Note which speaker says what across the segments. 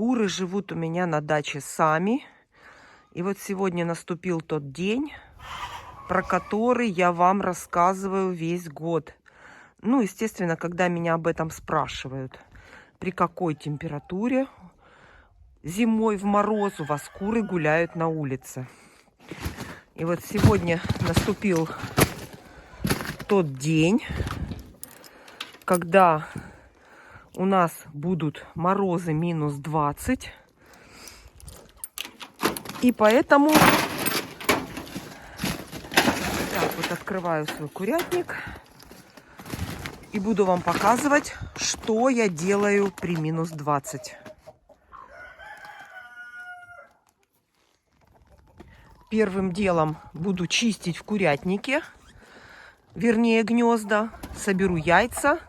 Speaker 1: Куры живут у меня на даче сами. И вот сегодня наступил тот день, про который я вам рассказываю весь год. Ну, естественно, когда меня об этом спрашивают. При какой температуре зимой в мороз у вас куры гуляют на улице. И вот сегодня наступил тот день, когда у нас будут морозы минус 20. И поэтому так вот открываю свой курятник и буду вам показывать, что я делаю при минус 20. Первым делом буду чистить в курятнике, вернее гнезда, соберу яйца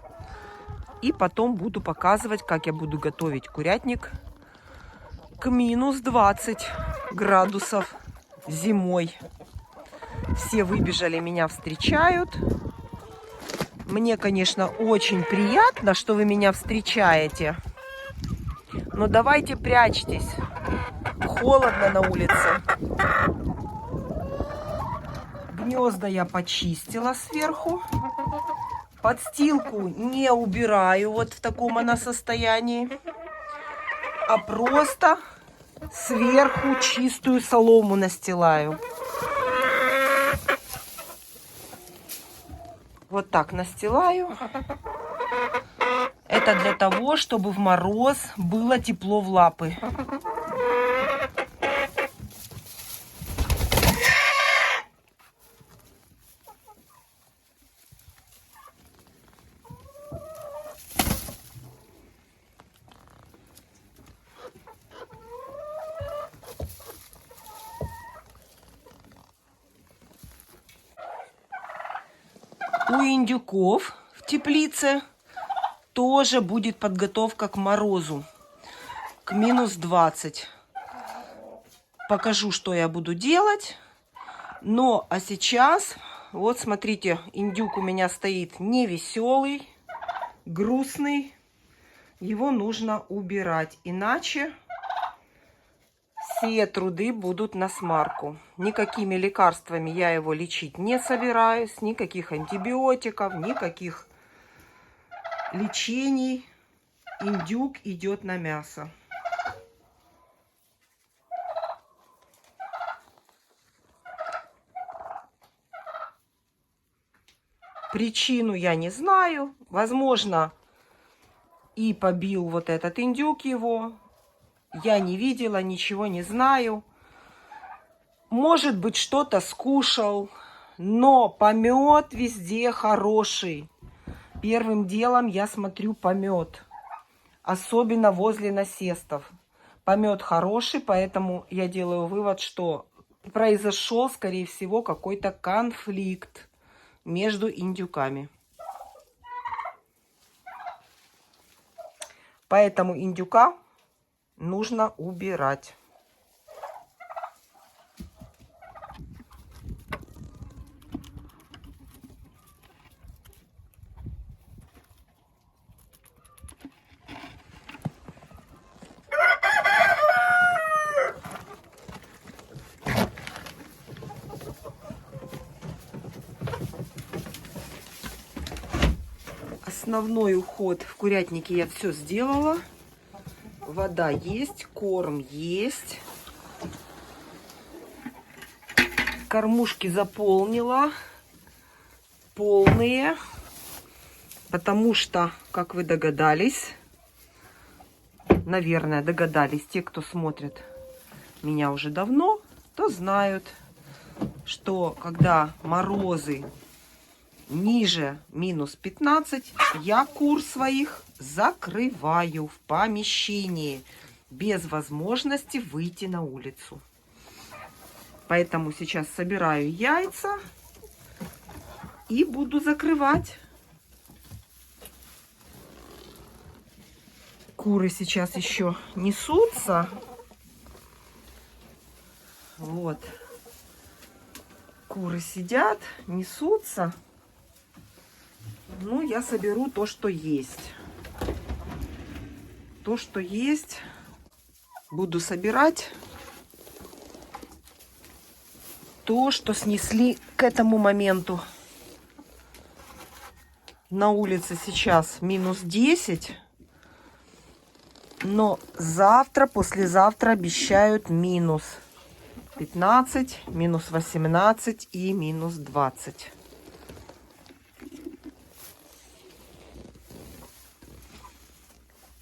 Speaker 1: и потом буду показывать, как я буду готовить курятник к минус 20 градусов зимой. Все выбежали, меня встречают. Мне, конечно, очень приятно, что вы меня встречаете. Но давайте прячьтесь. Холодно на улице. Гнезда я почистила сверху. Подстилку не убираю вот в таком она состоянии, а просто сверху чистую солому настилаю. Вот так настилаю. Это для того, чтобы в мороз было тепло в лапы. У индюков в теплице тоже будет подготовка к морозу, к минус 20. Покажу, что я буду делать. Но, а сейчас, вот смотрите, индюк у меня стоит невеселый, грустный. Его нужно убирать, иначе все труды будут на смарку. Никакими лекарствами я его лечить не собираюсь, никаких антибиотиков, никаких лечений. Индюк идет на мясо. Причину я не знаю. Возможно, и побил вот этот индюк его. Я не видела, ничего не знаю. Может быть, что-то скушал. Но помет везде хороший. Первым делом я смотрю помет. Особенно возле насестов. Помет хороший, поэтому я делаю вывод, что произошел, скорее всего, какой-то конфликт между индюками. Поэтому индюка нужно убирать. Основной уход в курятнике я все сделала. Вода есть, корм есть. Кормушки заполнила. Полные. Потому что, как вы догадались, наверное, догадались те, кто смотрит меня уже давно, то знают, что когда морозы ниже минус 15, я кур своих закрываю в помещении без возможности выйти на улицу. Поэтому сейчас собираю яйца и буду закрывать. Куры сейчас еще несутся. Вот. Куры сидят, несутся. Ну, я соберу то, что есть. То, что есть, буду собирать то, что снесли к этому моменту. На улице сейчас минус 10, но завтра, послезавтра обещают минус 15, минус 18 и минус 20.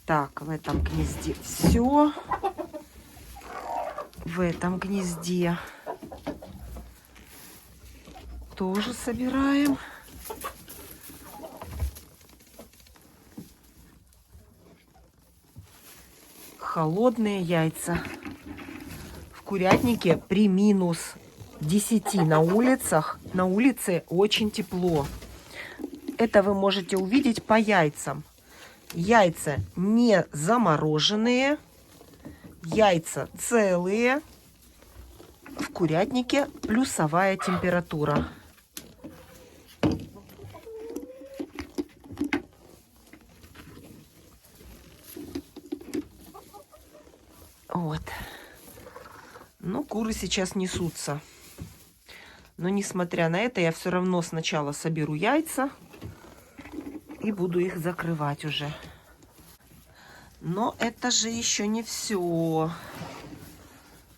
Speaker 1: Так, в этом гнезде все. В этом гнезде тоже собираем. Холодные яйца. В курятнике при минус 10 на улице очень тепло. Это вы можете увидеть по яйцам. Яйца не замороженные, яйца целые. В курятнике плюсовая температура. Вот. Ну, куры сейчас несутся. Но несмотря на это, я все равно сначала соберу яйца и буду их закрывать уже. Но это же еще не все.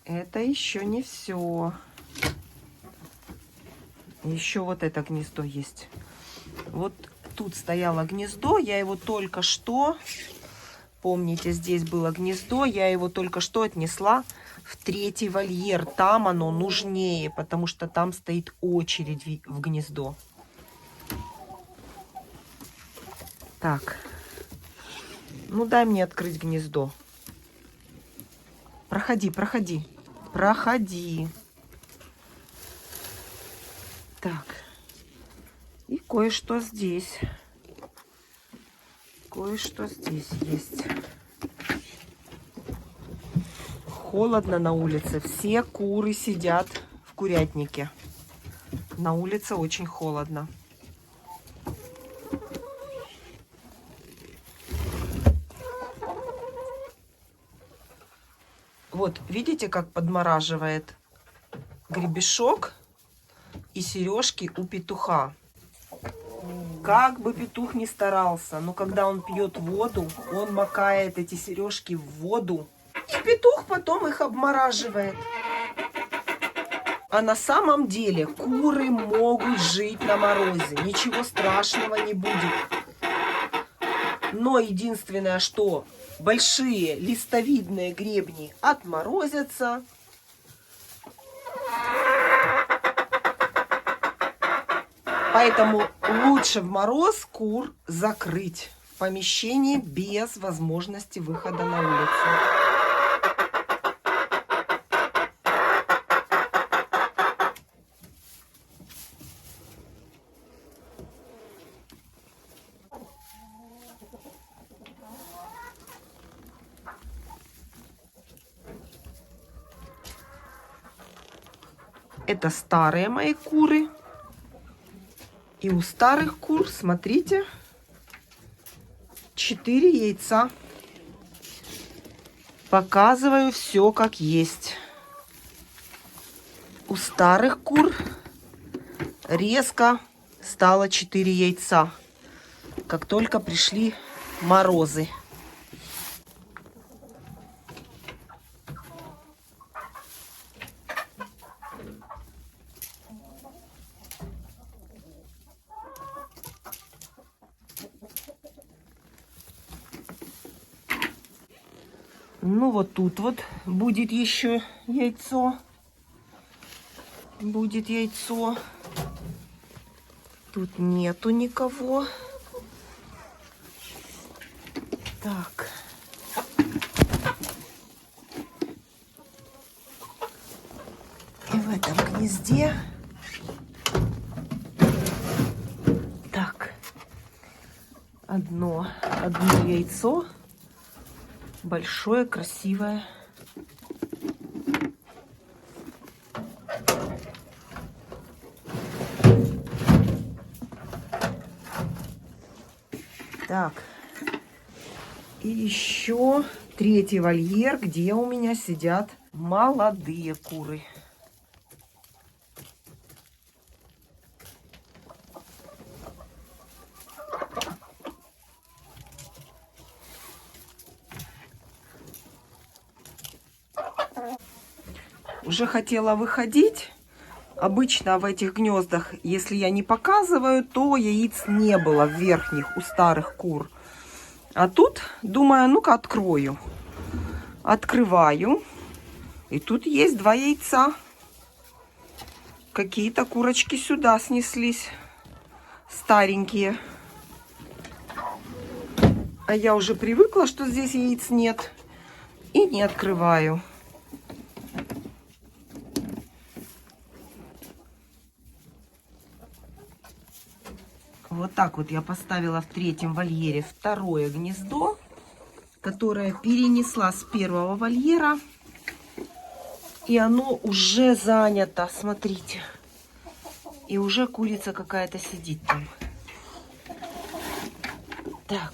Speaker 1: Это еще не все. Еще вот это гнездо есть. Вот тут стояло гнездо, я его только что... Помните, здесь было гнездо, я его только что отнесла в 3-й вольер. Там оно нужнее, потому что там стоит очередь в гнездо. Так. Ну, дай мне открыть гнездо. Проходи, проходи. Проходи. Так. И кое-что здесь. Кое-что здесь есть. Холодно на улице. Все куры сидят в курятнике. На улице очень холодно. Вот, видите, как подмораживает гребешок и сережки у петуха. Как бы петух ни старался, но когда он пьет воду, он макает эти сережки в воду, и петух потом их обмораживает. А на самом деле куры могут жить на морозе, ничего страшного не будет. Но единственное, что большие листовидные гребни отморозятся. Поэтому лучше в мороз кур закрыть в помещении без возможности выхода на улицу. Это старые мои куры. И у старых кур, смотрите, 4 яйца. Показываю все как есть. У старых кур резко стало 4 яйца, как только пришли морозы. Ну вот тут вот будет еще яйцо. Будет яйцо. Тут нету никого. Так. И в этом гнезде. Так. Одно яйцо. Большое, красивое. Так. И еще третий вольер, где у меня сидят молодые куры. Уже хотела выходить. Обычно в этих гнездах, если я не показываю, то яиц не было в верхних у старых кур. А тут, думаю, ну-ка открою. Открываю. И тут есть 2 яйца. Какие-то курочки сюда снеслись. Старенькие. А я уже привыкла, что здесь яиц нет. И не открываю. Вот так вот я поставила в третьем вольере второе гнездо, которое перенесла с первого вольера. И оно уже занято, смотрите. И уже курица какая-то сидит там. Так.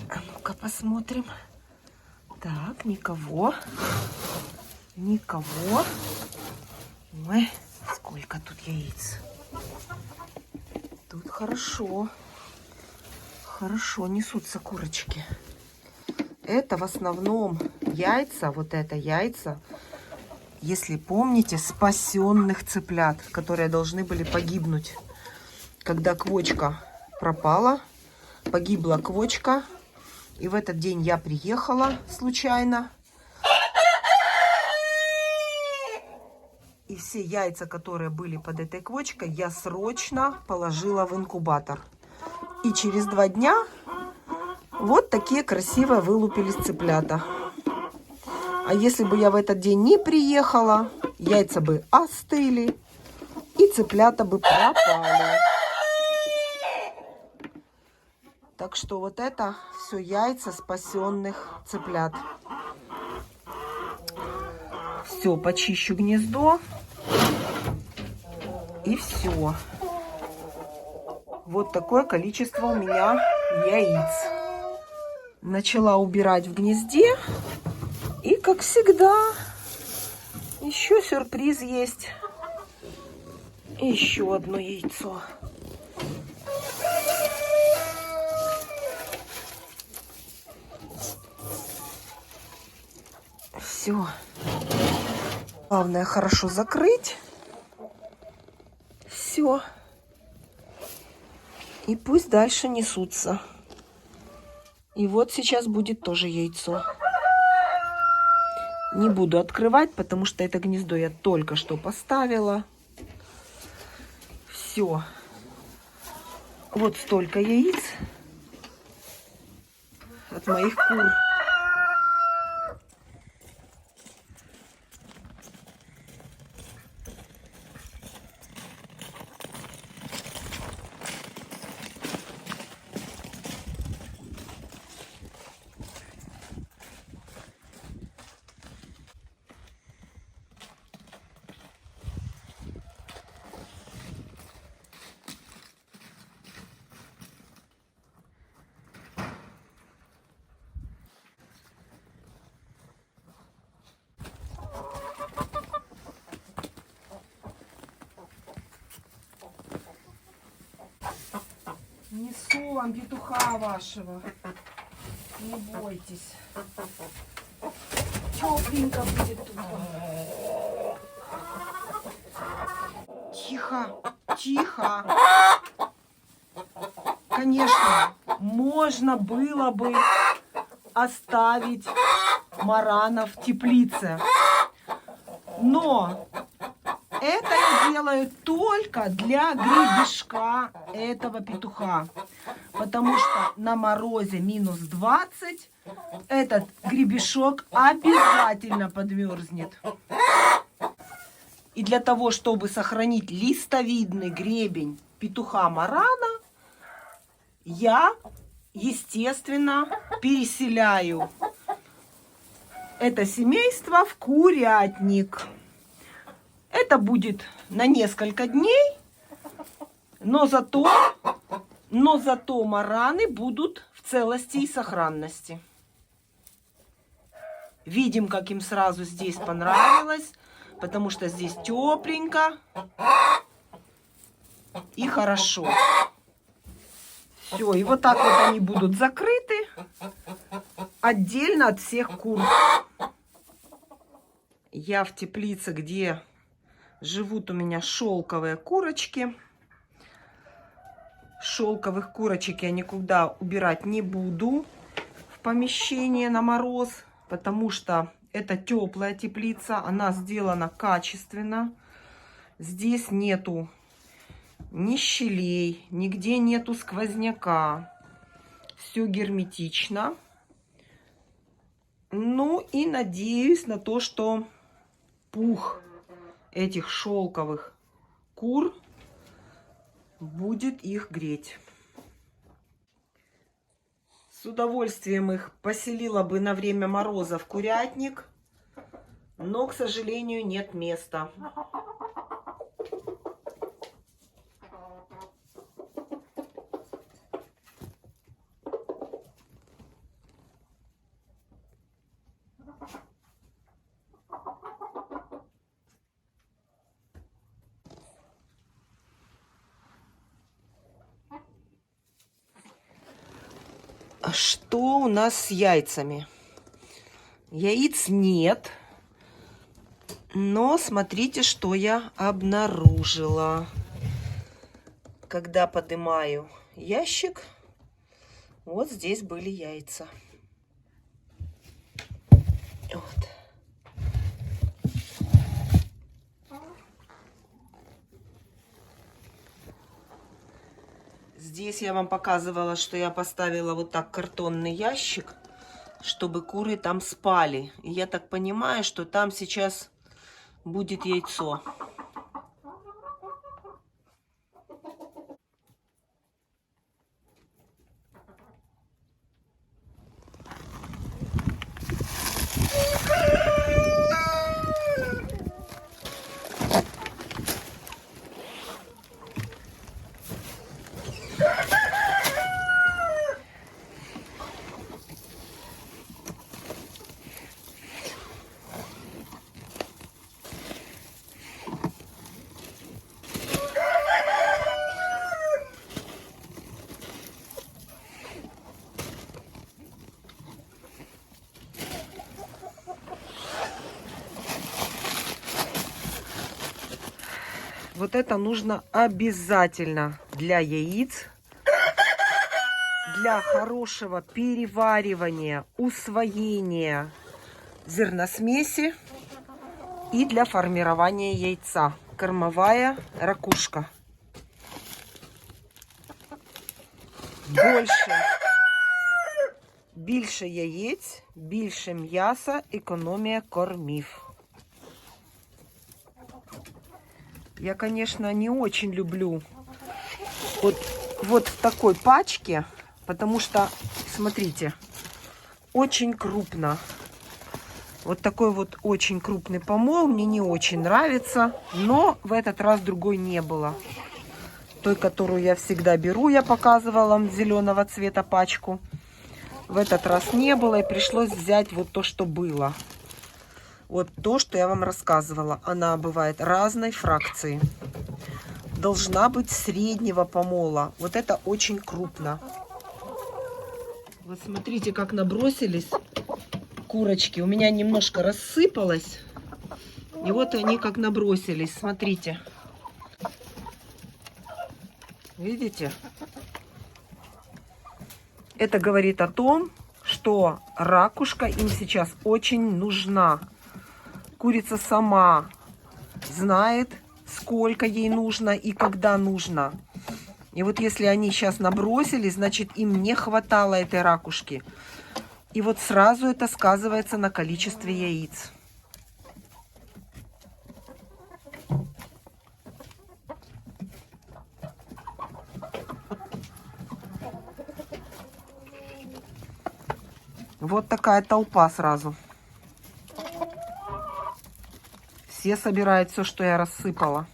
Speaker 1: А ну-ка посмотрим. Так, никого. Никого. Ой, сколько тут яиц. Тут хорошо. Хорошо несутся курочки. Это в основном яйца, вот это яйца, если помните, спасенных цыплят, которые должны были погибнуть. Когда квочка пропала, погибла квочка, и в этот день я приехала случайно. И все яйца, которые были под этой квочкой, я срочно положила в инкубатор. И через 2 дня вот такие красивые вылупились цыплята. А если бы я в этот день не приехала, яйца бы остыли, и цыплята бы пропали. Так что вот это все яйца спасенных цыплят. Все, почищу гнездо. И все. Вот такое количество у меня яиц. Начала убирать в гнезде. И, как всегда, еще сюрприз есть. Еще одно яйцо. Все. Главное хорошо закрыть. Все. И пусть дальше несутся. И вот сейчас будет тоже яйцо. Не буду открывать, потому что это гнездо я только что поставила. Все. Вот столько яиц от моих кур. Несу вам петуха вашего. Не бойтесь. Тепленько будет тут. Тихо, тихо. Конечно, можно было бы оставить маранов в теплице. Но это я делаю только для гребешка этого петуха. Потому что на морозе минус 20 этот гребешок обязательно подмерзнет. И для того, чтобы сохранить листовидный гребень петуха марана, я, естественно, переселяю это семейство в курятник. Это будет на несколько дней, но зато Но зато мараны будут в целости и сохранности. Видим, как им сразу здесь понравилось, потому что здесь тепленько и хорошо. Все, и вот так вот они будут закрыты отдельно от всех кур. Я в теплице, где живут у меня шелковые курочки. Шелковых курочек я никуда убирать не буду в помещение на мороз, потому что это теплая теплица, она сделана качественно. Здесь нету ни щелей, нигде нету сквозняка. Все герметично. Ну и надеюсь на то, что пух этих шелковых кур будет их греть. С удовольствием их поселила бы на время мороза в курятник, но, к сожалению, нет места. Что у нас с яйцами? Яиц нет. Но смотрите, что я обнаружила. Когда поднимаю ящик, вот здесь были яйца. Вот. Здесь я вам показывала, что я поставила вот так картонный ящик, чтобы куры там спали. И я так понимаю, что там сейчас будет яйцо. Вот это нужно обязательно для яиц, для хорошего переваривания, усвоения зерносмеси и для формирования яйца. Кормовая ракушка. Більше яєць, більше м'яса, економія кормів. Я, конечно, не очень люблю вот в такой пачке, потому что, смотрите, очень крупно. Вот такой вот очень крупный помол мне не очень нравится, но в этот раз другой не было. Той, которую я всегда беру, я показывала вам зеленого цвета пачку. В этот раз не было, и пришлось взять вот то, что было. Вот то, что я вам рассказывала. Она бывает разной фракции. Должна быть среднего помола. Вот это очень крупно. Вот смотрите, как набросились курочки. У меня немножко рассыпалось. И вот они как набросились. Смотрите. Видите? Это говорит о том, что ракушка им сейчас очень нужна. Курица сама знает, сколько ей нужно и когда нужно. И вот если они сейчас набросились, значит, им не хватало этой ракушки. И вот сразу это сказывается на количестве яиц. Вот такая толпа сразу. Все собирают все, что я рассыпала.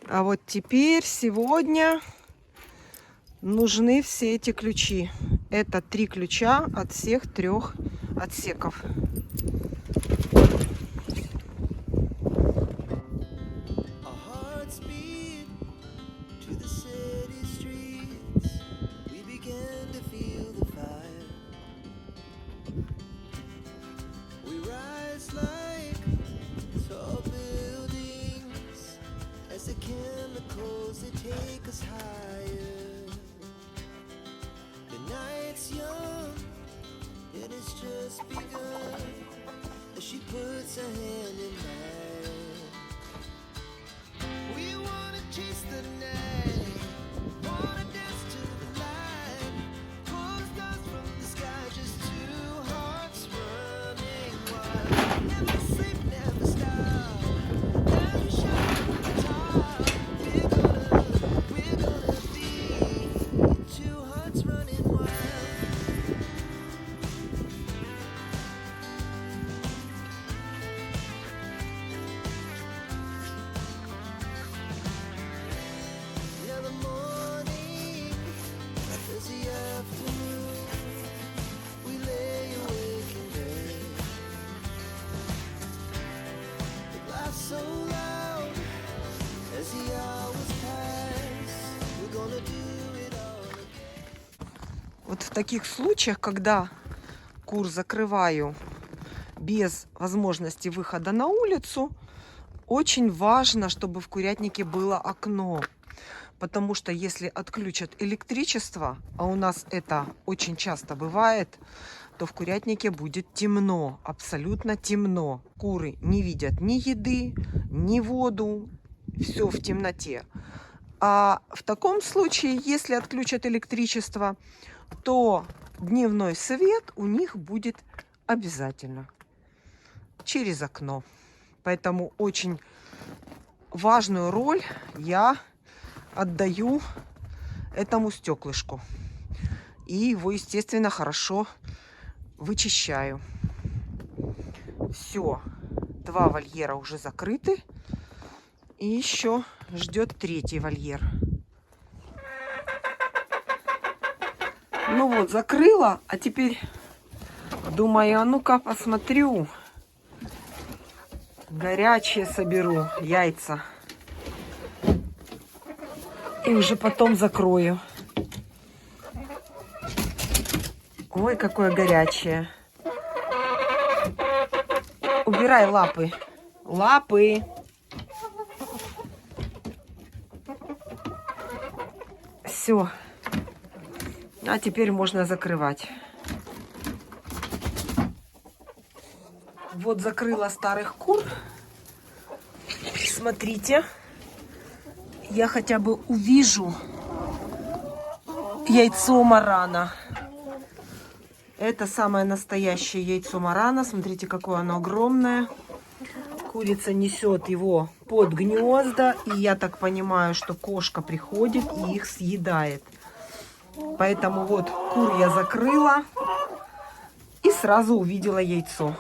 Speaker 1: А вот теперь, сегодня нужны все эти ключи. Это 3 ключа от всех 3 отсеков.
Speaker 2: She puts her hand in mine. We wanna chase the night, wanna dance to the light, pull the stars from the sky, just 2 hearts running wild. Never sleep, never stop, never shine from the top. We're gonna be 2 hearts running wild. So loud as the hours pass, we're gonna do it all again.
Speaker 1: Вот в таких случаях, когда кур закрываю без возможности выхода на улицу, очень важно, чтобы в курятнике было окно. Потому что если отключат электричество, а у нас это очень часто бывает, то в курятнике будет темно, абсолютно темно. Куры не видят ни еды, ни воду, все в темноте. А в таком случае, если отключат электричество, то дневной свет у них будет обязательно через окно. Поэтому очень важную роль я отдаю этому стеклышку. И его, естественно, хорошо вычищаю. Все, 2 вольера уже закрыты. И еще ждет 3-й вольер. Ну вот, закрыла. А теперь думаю, а ну-ка посмотрю. Горячие соберу яйца. И уже потом закрою. Ой, какое горячее. Убирай лапы. Лапы. Все. А теперь можно закрывать. Вот закрыла старых кур. Смотрите. Я хотя бы увижу яйцо марана. Это самое настоящее яйцо марана. Смотрите, какое оно огромное. Курица несет его под гнезда, и я так понимаю, что кошка приходит и их съедает. Поэтому вот кур я закрыла и сразу увидела яйцо.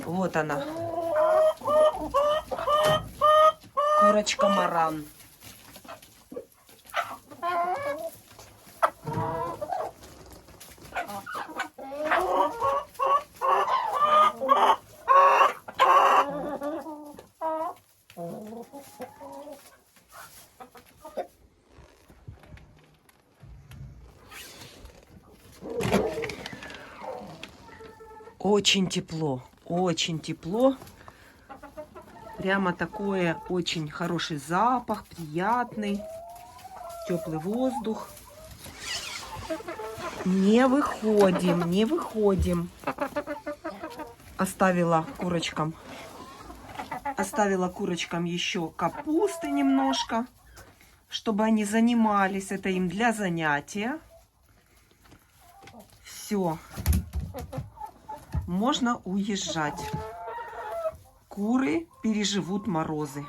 Speaker 1: Вот она. Курочка Маран. Очень тепло, очень тепло. Прямо такое очень хороший запах, приятный, теплый воздух. Не выходим, не выходим. Оставила курочкам еще капусты немножко, чтобы они занимались. Это им для занятия. Все. Можно уезжать. Куры переживут морозы.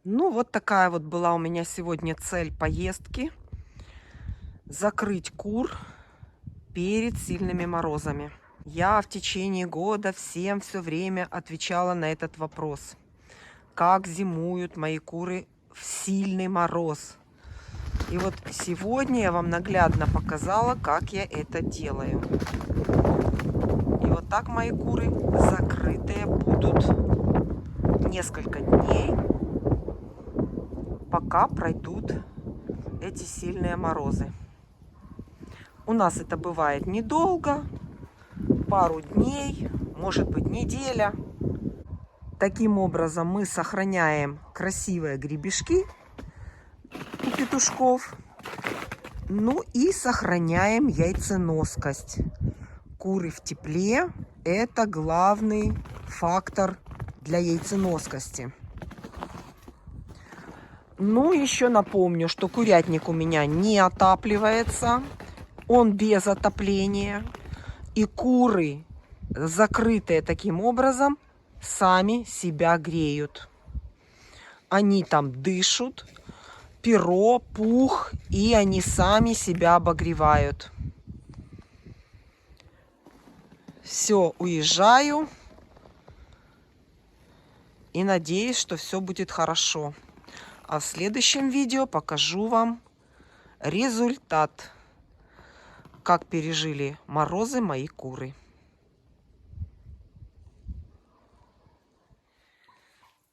Speaker 1: Ну, вот такая вот была у меня сегодня цель поездки. Закрыть кур перед сильными морозами. Я в течение года всем все время отвечала на этот вопрос. Как зимуют мои куры в сильный мороз? И вот сегодня я вам наглядно показала, как я это делаю. И вот так мои куры закрытые будут несколько дней, пока пройдут эти сильные морозы. У нас это бывает недолго, пару дней, может быть неделя. Таким образом мы сохраняем красивые гребешки у петушков, ну и сохраняем яйценоскость. Куры в тепле – это главный фактор для яйценоскости. Ну, еще напомню, что курятник у меня не отапливается, он без отопления. И куры, закрытые таким образом, сами себя греют. Они там дышат, перо, пух, и они сами себя обогревают. Все, уезжаю. И надеюсь, что все будет хорошо. А в следующем видео покажу вам результат, как пережили морозы мои куры.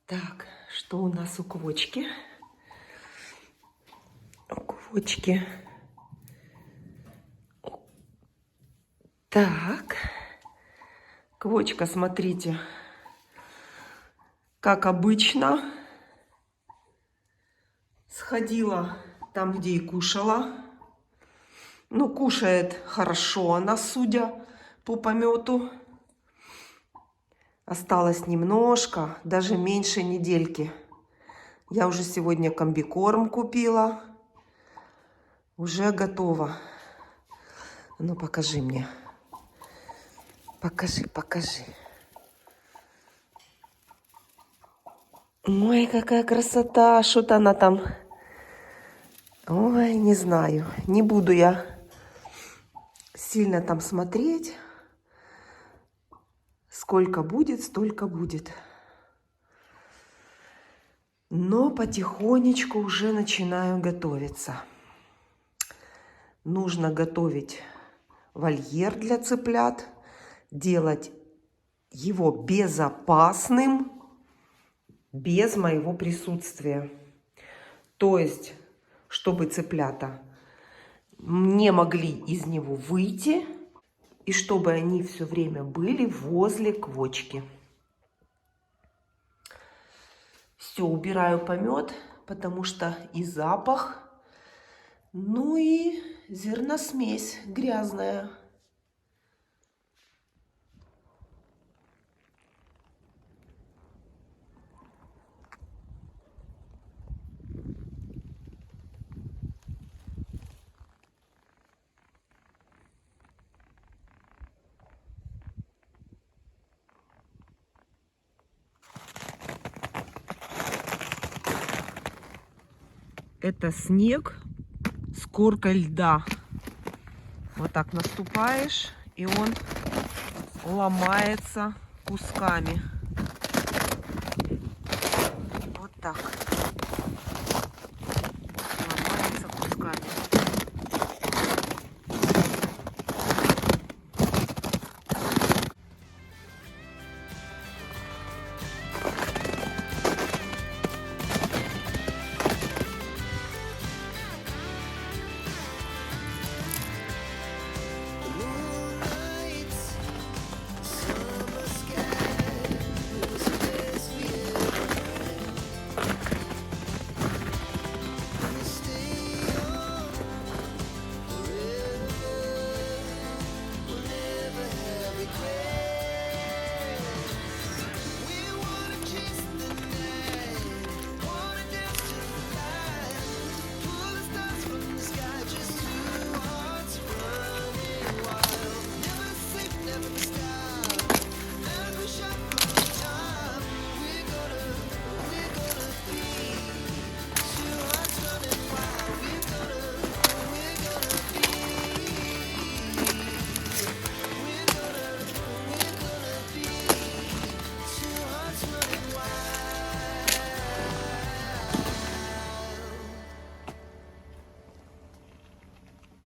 Speaker 1: Так, что у нас у квочки? У квочки. Так, квочка, смотрите, как обычно, сходила там, где и кушала. Ну, кушает хорошо она, судя по помету. Осталось немножко, даже меньше недельки. Я уже сегодня комбикорм купила. Уже готова. Ну, покажи мне. Покажи, покажи. Ой, какая красота. Что-то она там... Ой, не знаю. Не буду я сильно там смотреть. Сколько будет, столько будет. Но потихонечку уже начинаю готовиться. Нужно готовить вольер для цыплят, делать его безопасным, без моего присутствия. То есть, чтобы цыплята не могли из него выйти, и чтобы они все время были возле квочки. Все, убираю помет, потому что и запах, Ну и зерносмесь грязная. Это снег с коркой льда. Вот так наступаешь, и он ломается кусками.